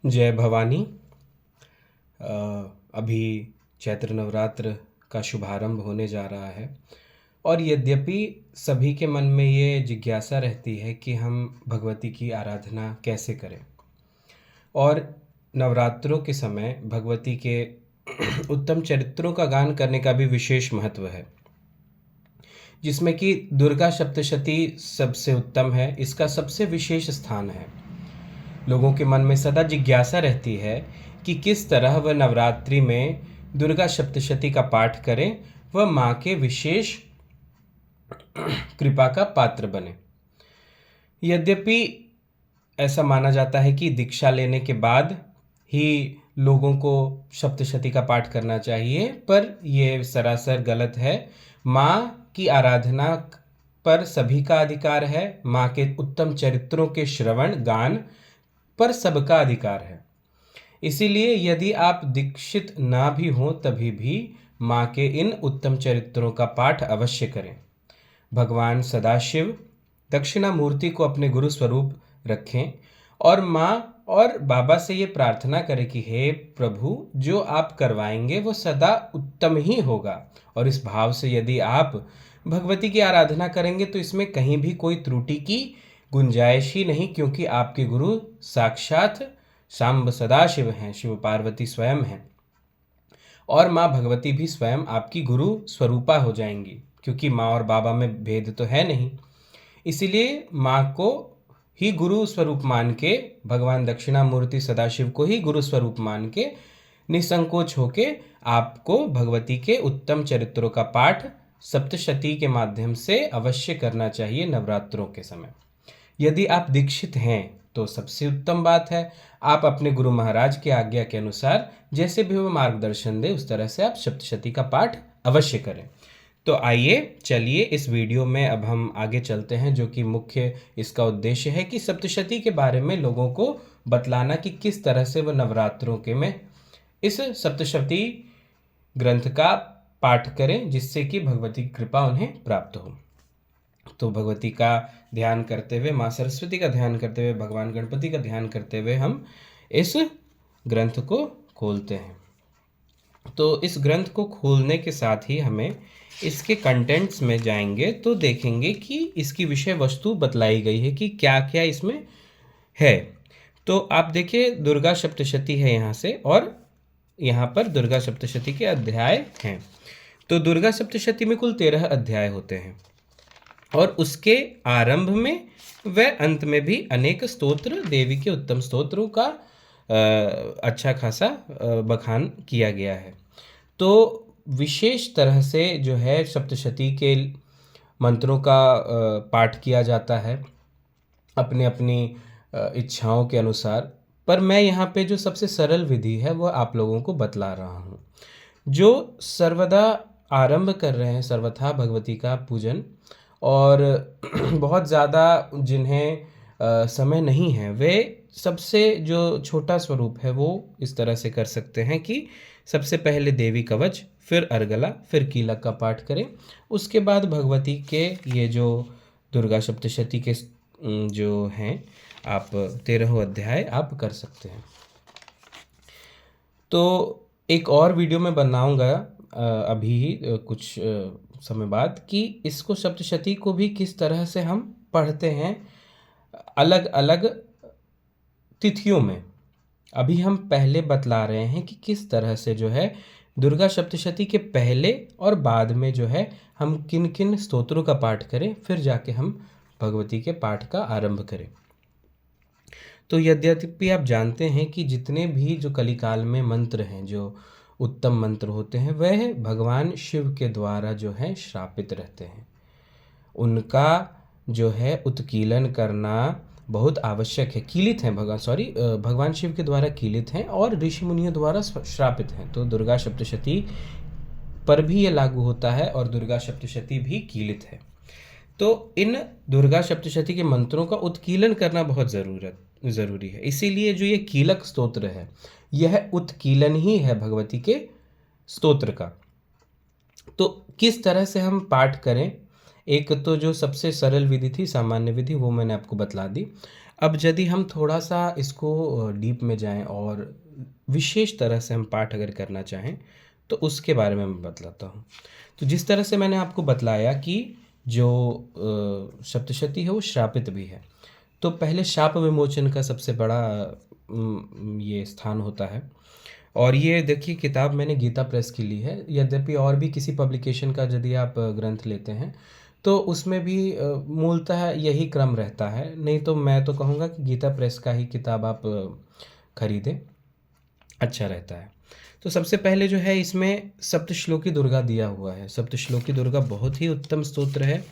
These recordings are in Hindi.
जय भवानी। अभी चैत्र नवरात्र का शुभारंभ होने जा रहा है और यद्यपि सभी के मन में ये जिज्ञासा रहती है कि हम भगवती की आराधना कैसे करें, और नवरात्रों के समय भगवती के उत्तम चरित्रों का गान करने का भी विशेष महत्व है, जिसमें कि दुर्गा सप्तशती सबसे उत्तम है। इसका सबसे विशेष स्थान है। लोगों के मन में सदा जिज्ञासा रहती है कि किस तरह वह नवरात्रि में दुर्गा सप्तशती का पाठ करें, वह माँ के विशेष कृपा का पात्र बने। यद्यपि ऐसा माना जाता है कि दीक्षा लेने के बाद ही लोगों को सप्तशती का पाठ करना चाहिए, पर यह सरासर गलत है। माँ की आराधना पर सभी का अधिकार है। माँ के उत्तम चरित्रों के श्रवण गान पर सबका अधिकार है। इसीलिए यदि आप दीक्षित ना भी हों तभी भी माँ के इन उत्तम चरित्रों का पाठ अवश्य करें। भगवान सदाशिव दक्षिणामूर्ति को अपने गुरु स्वरूप रखें और माँ और बाबा से ये प्रार्थना करें कि हे प्रभु, जो आप करवाएंगे वो सदा उत्तम ही होगा। और इस भाव से यदि आप भगवती की आराधना करेंगे तो इसमें कहीं भी कोई त्रुटि की गुंजाइश ही नहीं, क्योंकि आपके गुरु साक्षात सांब सदाशिव हैं, शिव पार्वती स्वयं हैं, और माँ भगवती भी स्वयं आपकी गुरु स्वरूपा हो जाएंगी, क्योंकि माँ और बाबा में भेद तो है नहीं। इसीलिए माँ को ही गुरु स्वरूप मान के, भगवान दक्षिणामूर्ति सदाशिव को ही गुरु स्वरूप मान के निसंकोच होके आपको भगवती के उत्तम चरित्रों का पाठ सप्तशती के माध्यम से अवश्य करना चाहिए नवरात्रों के समय। यदि आप दीक्षित हैं तो सबसे उत्तम बात है, आप अपने गुरु महाराज की आज्ञा के अनुसार जैसे भी वो मार्गदर्शन दे उस तरह से आप सप्तशती का पाठ अवश्य करें। तो आइए चलिए इस वीडियो में अब हम आगे चलते हैं, जो कि मुख्य इसका उद्देश्य है कि सप्तशती के बारे में लोगों को बतलाना कि किस तरह से वह नवरात्रों के में इस सप्तशती ग्रंथ का पाठ करें, जिससे कि भगवती की कृपा उन्हें प्राप्त हो। तो भगवती का ध्यान करते हुए, माँ सरस्वती का ध्यान करते हुए, भगवान गणपति का ध्यान करते हुए हम इस ग्रंथ को खोलते हैं। तो इस ग्रंथ को खोलने के साथ ही हमें इसके कंटेंट्स में जाएंगे तो देखेंगे कि इसकी विषय वस्तु बतलाई गई है कि क्या क्या इसमें है। तो आप देखिए, दुर्गा सप्तशती है यहाँ से, और यहाँ पर दुर्गा सप्तशती के अध्याय हैं। तो दुर्गा सप्तशती में कुल 13 अध्याय होते हैं, और उसके आरंभ में व अंत में भी अनेक स्तोत्र, देवी के उत्तम स्तोत्रों का अच्छा खासा बखान किया गया है। तो विशेष तरह से जो है सप्तशती के मंत्रों का पाठ किया जाता है अपने अपनी इच्छाओं के अनुसार, पर मैं यहाँ पे जो सबसे सरल विधि है वह आप लोगों को बतला रहा हूँ। जो सर्वदा आरंभ कर रहे हैं सर्वथा भगवती का पूजन, और बहुत ज़्यादा जिन्हें समय नहीं है, वे सबसे जो छोटा स्वरूप है वो इस तरह से कर सकते हैं कि सबसे पहले देवी कवच, फिर अर्गला, फिर कीलक का पाठ करें। उसके बाद भगवती के ये जो दुर्गा सप्तशती के जो हैं, आप 13 अध्याय आप कर सकते हैं। तो एक और वीडियो में बनाऊंगा अभी कुछ समय बाद कि इसको सप्तशती को भी किस तरह से हम पढ़ते हैं अलग अलग तिथियों में। अभी हम पहले बतला रहे हैं कि किस तरह से जो है दुर्गा सप्तशती के पहले और बाद में जो है हम किन किन स्तोत्रों का पाठ करें, फिर जाके हम भगवती के पाठ का आरंभ करें। तो यद्यपि आप जानते हैं कि जितने भी जो कलिकाल में मंत्र हैं, जो उत्तम मंत्र होते हैं, वह भगवान शिव के द्वारा जो है श्रापित रहते हैं। उनका जो है उत्कीलन करना बहुत आवश्यक है। कीलित हैं भगवान शिव के द्वारा कीलित हैं और ऋषि मुनियों द्वारा श्रापित हैं। तो दुर्गा सप्तशती पर भी ये लागू होता है और दुर्गा सप्तशती भी कीलित है। तो इन दुर्गा सप्तशती के मंत्रों का उत्कीलन करना बहुत ज़रूरी है। इसीलिए जो ये कीलक स्तोत्र है, यह उत्कीलन ही है भगवती के स्तोत्र का। तो किस तरह से हम पाठ करें, एक तो जो सबसे सरल विधि थी, सामान्य विधि, वो मैंने आपको बतला दी। अब यदि हम थोड़ा-सा इसको डीप में जाएँ और विशेष तरह से हम पाठ अगर करना चाहें, तो उसके बारे में मैं बतलाता हूँ। तो जिस तरह से मैंने आपको बतलाया कि जो सप्तशती है वो श्रापित भी है। तो पहले शाप विमोचन का सबसे बड़ा ये स्थान होता है। और ये देखिए किताब मैंने गीता प्रेस की ली है, यद्यपि और भी किसी पब्लिकेशन का यदि आप ग्रंथ लेते हैं, तो उसमें भी मूलतः यही क्रम रहता है। नहीं तो मैं तो कहूँगा कि गीता प्रेस का ही किताब आप खरीदें, अच्छा रहता है। तो सबसे पहले जो है इसमें सप्तश्लोकी दुर्गा दिया हुआ है। सप्तश्लोकी दुर्गा बहुत ही उत्तम स्तोत्र है।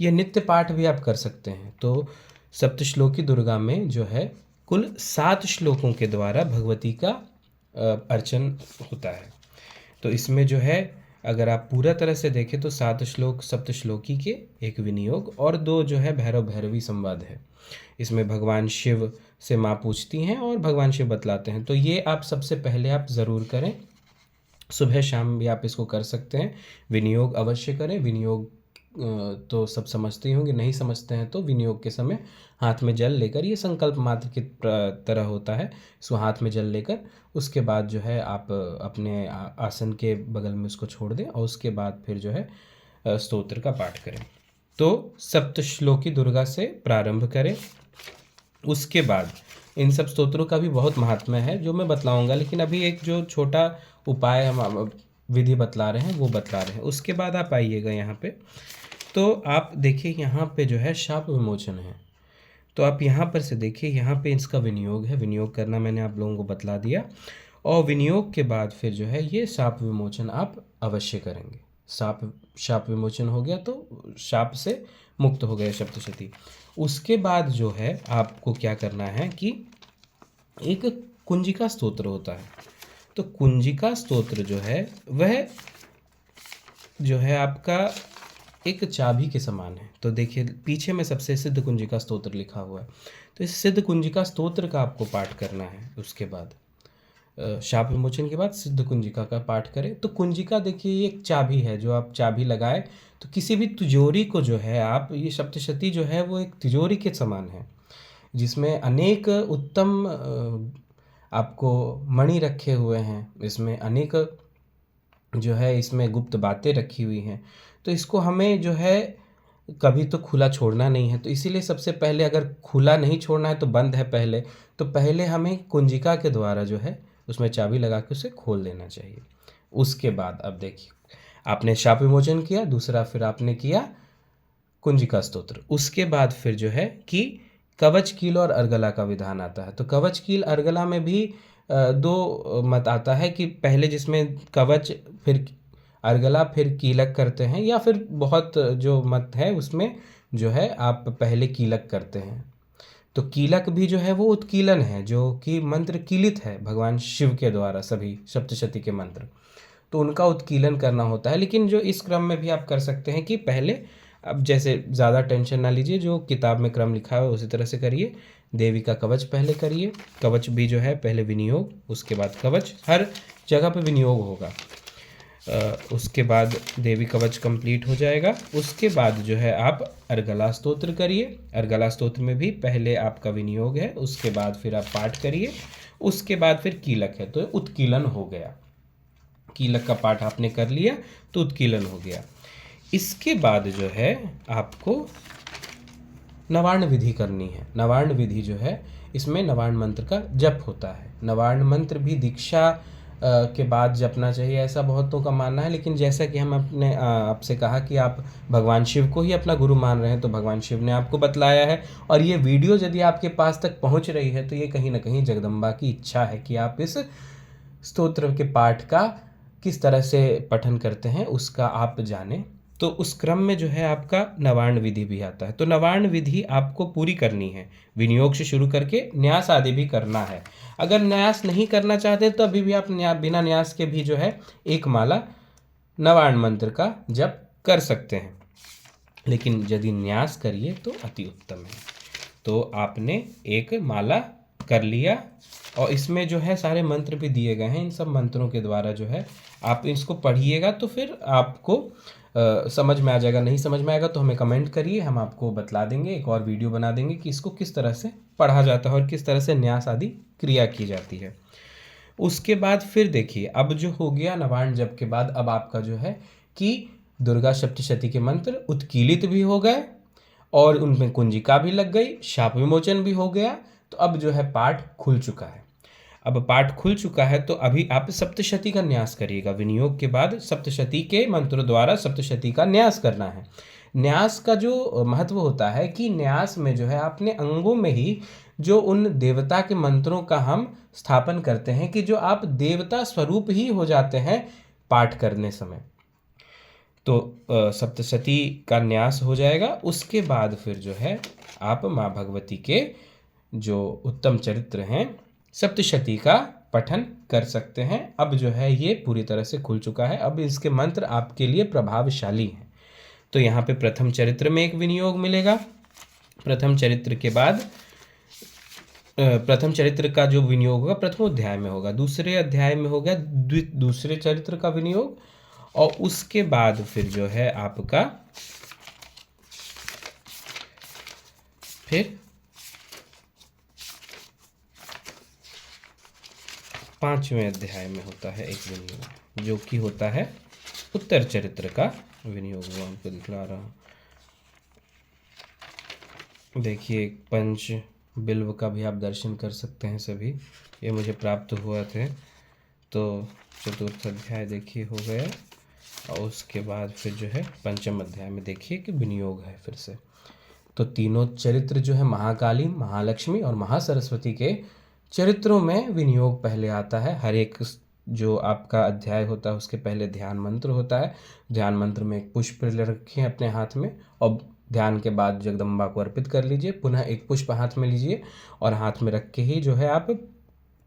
ये नित्य पाठ भी आप कर सकते हैं। तो सप्तश्लोकी दुर्गा में जो है कुल 7 श्लोकों के द्वारा भगवती का अर्चन होता है। तो इसमें जो है अगर आप पूरा तरह से देखें तो 7 श्लोक सप्तश्लोकी के, एक विनियोग और 2 जो है भैरव भैरवी संवाद है। इसमें भगवान शिव से माँ पूछती हैं और भगवान शिव बतलाते हैं। तो ये आप सबसे पहले आप ज़रूर करें। सुबह शाम भी आप इसको कर सकते हैं। विनियोग अवश्य करें। विनियोग तो सब समझते ही होंगे, नहीं समझते हैं तो विनियोग के समय हाथ में जल लेकर, ये संकल्प मात्र की तरह होता है, इसको हाथ में जल लेकर उसके बाद जो है आप अपने आसन के बगल में उसको छोड़ दें और उसके बाद फिर जो है स्तोत्र का पाठ करें। तो सप्तश्लोकी दुर्गा से प्रारंभ करें। उसके बाद इन सब स्तोत्रों का भी बहुत महात्म्य है जो मैं बतलाऊंगा, लेकिन अभी एक जो छोटा उपाय हम विधि बतला रहे हैं वो बतला रहे हैं। उसके बाद आप आइएगा यहाँ पे, तो आप देखिए यहाँ पे जो है शाप विमोचन है। तो आप यहाँ पर से देखिए, यहाँ पे इसका विनियोग है। विनियोग करना मैंने आप लोगों को बतला दिया। और विनियोग के बाद फिर जो है ये शाप विमोचन आप अवश्य करेंगे। शाप विमोचन हो गया तो शाप से मुक्त हो गए सप्तशती। उसके बाद जो है आपको क्या करना है कि एक कुंजिका स्तोत्र होता है। तो कुंजिका स्तोत्र जो है वह जो है आपका एक चाबी के समान है। तो देखिए पीछे में सबसे सिद्ध कुंजिका स्तोत्र लिखा हुआ है। तो इस सिद्ध कुंजिका स्तोत्र का आपको पाठ करना है। उसके बाद शाप विमोचन के बाद सिद्ध कुंजिका का पाठ करें। तो कुंजिका देखिए ये एक चाबी है, जो आप चाबी लगाए तो किसी भी तिजोरी को जो है आप, ये सप्तशती जो है वो एक तिजोरी के समान है जिसमें अनेक उत्तम आपको मणि रखे हुए हैं। इसमें अनेक जो है इसमें गुप्त बातें रखी हुई हैं। तो इसको हमें जो है कभी तो खुला छोड़ना नहीं है। तो इसीलिए सबसे पहले अगर खुला नहीं छोड़ना है तो बंद है पहले, तो पहले हमें कुंजिका के द्वारा जो है उसमें चाबी लगा के उसे खोल देना चाहिए। उसके बाद अब देखिए आपने शाप विमोचन किया, दूसरा फिर आपने किया कुंजिका स्तोत्र। उसके बाद फिर जो है कि कवच कील और अर्गला का विधान आता है। तो कवच कील अर्गला में भी 2 मत आता है कि पहले जिसमें कवच फिर अर्गला फिर कीलक करते हैं, या फिर बहुत जो मत है उसमें जो है आप पहले कीलक करते हैं। तो कीलक भी जो है वो उत्कीलन है, जो कि मंत्र कीलित है भगवान शिव के द्वारा, सभी सप्तशती के मंत्र, तो उनका उत्कीलन करना होता है। लेकिन जो इस क्रम में भी आप कर सकते हैं कि पहले, अब जैसे ज़्यादा टेंशन ना लीजिए, जो किताब में क्रम लिखा है उसी तरह से करिए। देवी का कवच पहले करिए, कवच भी जो है पहले विनियोग, उसके बाद कवच, हर जगह पे विनियोग होगा। उसके बाद देवी कवच कंप्लीट हो जाएगा। उसके बाद जो है आप अर्गला स्तोत्र करिए। अर्गला स्तोत्र में भी पहले आपका विनियोग है, उसके बाद फिर आप पाठ करिए। उसके बाद फिर कीलक है, तो उत्कीलन हो गया। कीलक का पाठ आपने कर लिया तो उत्कीलन हो गया। इसके बाद जो है आपको नवार्ण विधि करनी है। नवार्ण विधि जो है इसमें नवार्ण मंत्र का जप होता है। नवार्ण मंत्र भी दीक्षा के बाद जपना चाहिए, ऐसा बहुतों का मानना है। लेकिन जैसा कि हम अपने आपसे कहा कि आप भगवान शिव को ही अपना गुरु मान रहे हैं, तो भगवान शिव ने आपको बतलाया है। और ये वीडियो यदि आपके पास तक पहुंच रही है तो ये कहीं ना कहीं जगदम्बा की इच्छा है कि आप इस स्तोत्र के पाठ का किस तरह से पठन करते हैं उसका आप जानें। तो उस क्रम में जो है आपका नवार्ण विधि भी आता है। तो नवार्ण विधि आपको पूरी करनी है, विनियोग से शुरू करके न्यास आदि भी करना है। अगर न्यास नहीं करना चाहते तो अभी भी आप बिना न्यास के भी जो है एक माला नवार्ण मंत्र का जप कर सकते हैं, लेकिन यदि न्यास करिए तो अति उत्तम है। तो आपने एक माला कर लिया। और इसमें जो है सारे मंत्र भी दिए गए हैं। इन सब मंत्रों के द्वारा जो है आप इसको पढ़िएगा तो फिर आपको समझ में आ जाएगा। नहीं समझ में आएगा तो हमें कमेंट करिए, हम आपको बतला देंगे, एक और वीडियो बना देंगे कि इसको किस तरह से पढ़ा जाता है और किस तरह से न्यास आदि क्रिया की जाती है। उसके बाद फिर देखिए, अब जो हो गया नवान्न जप के बाद, अब आपका जो है कि दुर्गा सप्तशती के मंत्र उत्कीलित भी हो गए और उनमें कुंजिका भी लग गई, शाप विमोचन भी हो गया। तो अब जो है पाठ खुल चुका है। अब पाठ खुल चुका है तो अभी आप सप्तशती का न्यास करिएगा। विनियोग के बाद सप्तशती के मंत्रों द्वारा सप्तशती का न्यास करना है। न्यास का जो महत्व होता है कि न्यास में जो है अपने अंगों में ही जो उन देवता के मंत्रों का हम स्थापन करते हैं कि जो आप देवता स्वरूप ही हो जाते हैं पाठ करने समय। तो सप्तशती का न्यास हो जाएगा। उसके बाद फिर जो है आप माँ भगवती के जो उत्तम चरित्र हैं सप्तशती का पठन कर सकते हैं। अब जो है ये पूरी तरह से खुल चुका है। अब इसके मंत्र आपके लिए प्रभावशाली हैं। तो यहाँ पे प्रथम चरित्र में एक विनियोग मिलेगा। प्रथम चरित्र के बाद प्रथम चरित्र का जो विनियोग होगा प्रथम अध्याय में होगा, दूसरे अध्याय में होगा दूसरे चरित्र का विनियोग, और उसके बाद फिर जो है आपका फिर 5वें अध्याय में होता है एक विनियोग जो कि होता है उत्तर चरित्र का विनियोग। वो आपको दिखला रहा हूँ। देखिए पंच बिल्व का भी आप दर्शन कर सकते हैं सभी, ये मुझे प्राप्त हुआ थे। तो चतुर्थ अध्याय देखिए हो गया, और उसके बाद फिर जो है पंचम अध्याय में देखिए कि विनियोग है फिर से। तो तीनों चरित्र जो है महाकाली, महालक्ष्मी और महासरस्वती के चरित्रों में विनियोग पहले आता है। हर एक जो आपका अध्याय होता है उसके पहले ध्यान मंत्र होता है। ध्यान मंत्र में एक पुष्प रखिए अपने हाथ में और ध्यान के बाद जगदम्बा को अर्पित कर लीजिए। पुनः एक पुष्प हाथ में लीजिए और हाथ में रख के ही जो है आप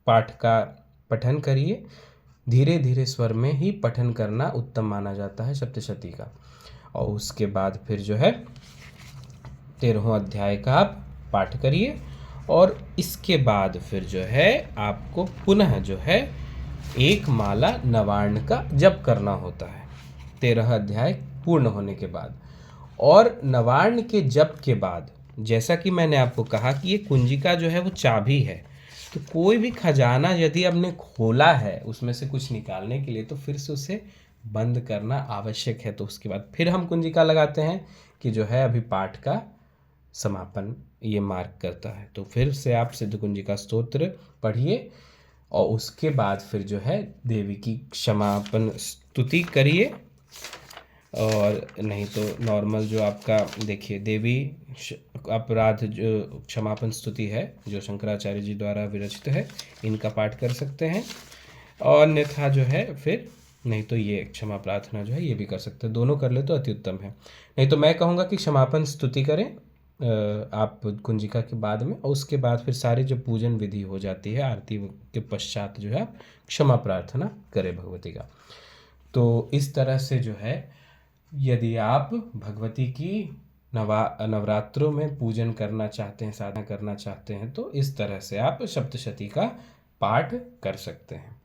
पाठ का पठन करिए। धीरे धीरे स्वर में ही पठन करना उत्तम माना जाता है सप्तशती का। और उसके बाद फिर जो है 13वां अध्याय का आप पाठ करिए, और इसके बाद फिर जो है आपको पुनः जो है एक माला नवार्ण का जप करना होता है 13 अध्याय पूर्ण होने के बाद। और नवार्ण के जप के बाद, जैसा कि मैंने आपको कहा कि ये कुंजिका जो है वो चाबी है, तो कोई भी खजाना यदि आपने खोला है उसमें से कुछ निकालने के लिए तो फिर से उसे बंद करना आवश्यक है। तो उसके बाद फिर हम कुंजिका लगाते हैं कि जो है अभी पाठ का समापन ये मार्क करता है। तो फिर से आप सिद्ध कुंजिका स्तोत्र पढ़िए और उसके बाद फिर जो है देवी की क्षमापन स्तुति करिए। और नहीं तो नॉर्मल जो आपका देखिए देवी अपराध जो क्षमापन स्तुति है जो शंकराचार्य जी द्वारा विरचित है, इनका पाठ कर सकते हैं। और अन्यथा जो है फिर नहीं तो ये क्षमा प्रार्थना जो है ये भी कर सकते हैं। दोनों कर ले तो अति उत्तम है। नहीं तो मैं कहूँगा कि क्षमापन स्तुति करें आप कुंजिका के बाद में, और उसके बाद फिर सारी जो पूजन विधि हो जाती है आरती के पश्चात जो है आप क्षमा प्रार्थना करें भगवती का। तो इस तरह से जो है यदि आप भगवती की नवरात्रों में पूजन करना चाहते हैं, साधना करना चाहते हैं, तो इस तरह से आप सप्तशती का पाठ कर सकते हैं।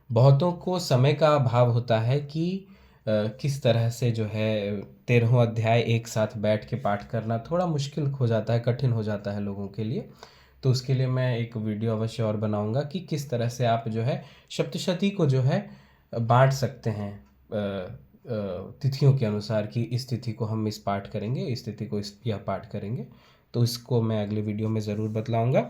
बहुतों को समय का अभाव होता है कि किस तरह से जो है 13वां अध्याय एक साथ बैठ के पाठ करना थोड़ा मुश्किल हो जाता है, कठिन हो जाता है लोगों के लिए। तो उसके लिए मैं एक वीडियो अवश्य और बनाऊंगा कि किस तरह से आप जो है सप्तशती को जो है बांट सकते हैं तिथियों के अनुसार कि इस तिथि को हम इस पाठ करेंगे, इस तिथि को इस यह पाठ करेंगे। तो इसको मैं अगले वीडियो में ज़रूर बतलाऊंगा।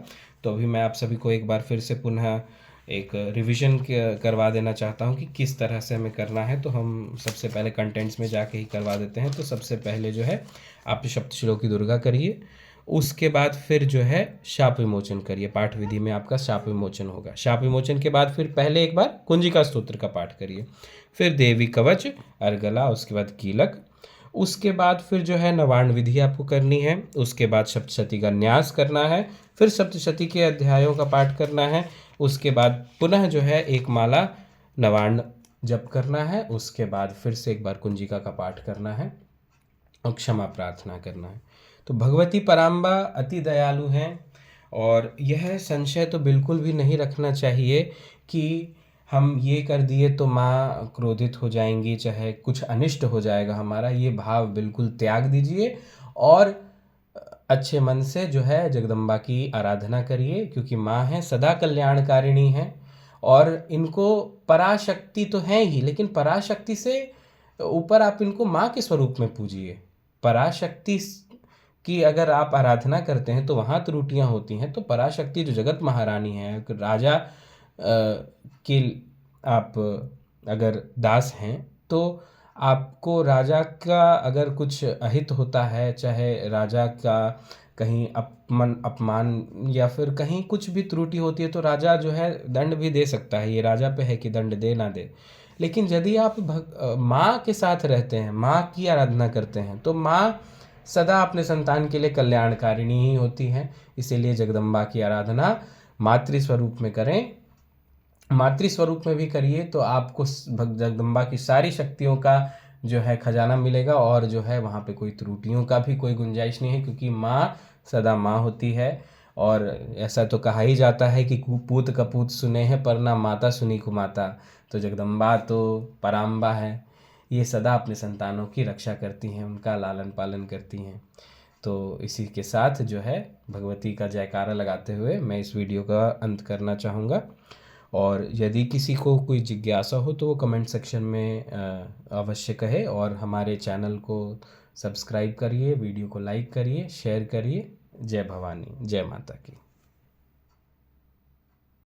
तो अभी मैं आप सभी को एक बार फिर से पुनः एक रिवीजन करवा देना चाहता हूं कि किस तरह से हमें करना है। तो हम सबसे पहले कंटेंट्स में जाके ही करवा देते हैं। तो सबसे पहले जो है आप सप्तश्लोकी दुर्गा करिए, उसके बाद फिर जो है शाप विमोचन करिए। पाठ विधि में आपका शाप विमोचन होगा। शाप विमोचन के बाद फिर पहले एक बार कुंजिका स्तोत्र का पाठ करिए, फिर देवी कवच, अर्गला, उसके बाद कीलक, उसके बाद फिर जो है नवार्ण विधि आपको करनी है। उसके बाद सप्तशती का न्यास करना है, फिर सप्तशती के अध्यायों का पाठ करना है। उसके बाद पुनः जो है एक माला नवार्ण जप करना है। उसके बाद फिर से एक बार कुंजिका का पाठ करना है और क्षमा प्रार्थना करना है। तो भगवती पराम्बा अति दयालु हैं और यह संशय तो बिल्कुल भी नहीं रखना चाहिए कि हम ये कर दिए तो माँ क्रोधित हो जाएंगी, चाहे कुछ अनिष्ट हो जाएगा हमारा, ये भाव बिल्कुल त्याग दीजिए और अच्छे मन से जो है जगदम्बा की आराधना करिए, क्योंकि माँ है सदा कल्याणकारिणी है। और इनको पराशक्ति तो है ही, लेकिन पराशक्ति से ऊपर आप इनको माँ के स्वरूप में पूजिए। पराशक्ति की अगर आप आराधना करते हैं तो वहाँ त्रुटियाँ होती हैं, तो पराशक्ति जो जगत महारानी है, राजा के आप अगर दास हैं तो आपको राजा का अगर कुछ अहित होता है, चाहे राजा का कहीं अपमान या फिर कहीं कुछ भी त्रुटि होती है, तो राजा जो है दंड भी दे सकता है। ये राजा पे है कि दंड दे ना दे। लेकिन यदि आप माँ के साथ रहते हैं, माँ की आराधना करते हैं, तो माँ सदा अपने संतान के लिए कल्याणकारिणी ही होती हैं। इसीलिए जगदम्बा की आराधना मातृ स्वरूप में करें। मातृ स्वरूप में भी करिए तो आपको जगदम्बा की सारी शक्तियों का जो है खजाना मिलेगा, और जो है वहाँ पे कोई त्रुटियों का भी कोई गुंजाइश नहीं है, क्योंकि माँ सदा माँ होती है। और ऐसा तो कहा ही जाता है कि पूत कपूत सुने हैं पर ना माता सुनी कुमाता। तो जगदम्बा तो पराम्बा है, ये सदा अपने संतानों की रक्षा करती हैं, उनका लालन पालन करती हैं। तो इसी के साथ जो है भगवती का जयकारा लगाते हुए मैं इस वीडियो का अंत करना चाहूँगा। और यदि किसी को कोई जिज्ञासा हो तो वो कमेंट सेक्शन में अवश्य कहे, और हमारे चैनल को सब्सक्राइब करिए, वीडियो को लाइक करिए, शेयर करिए। जय भवानी, जय माता की।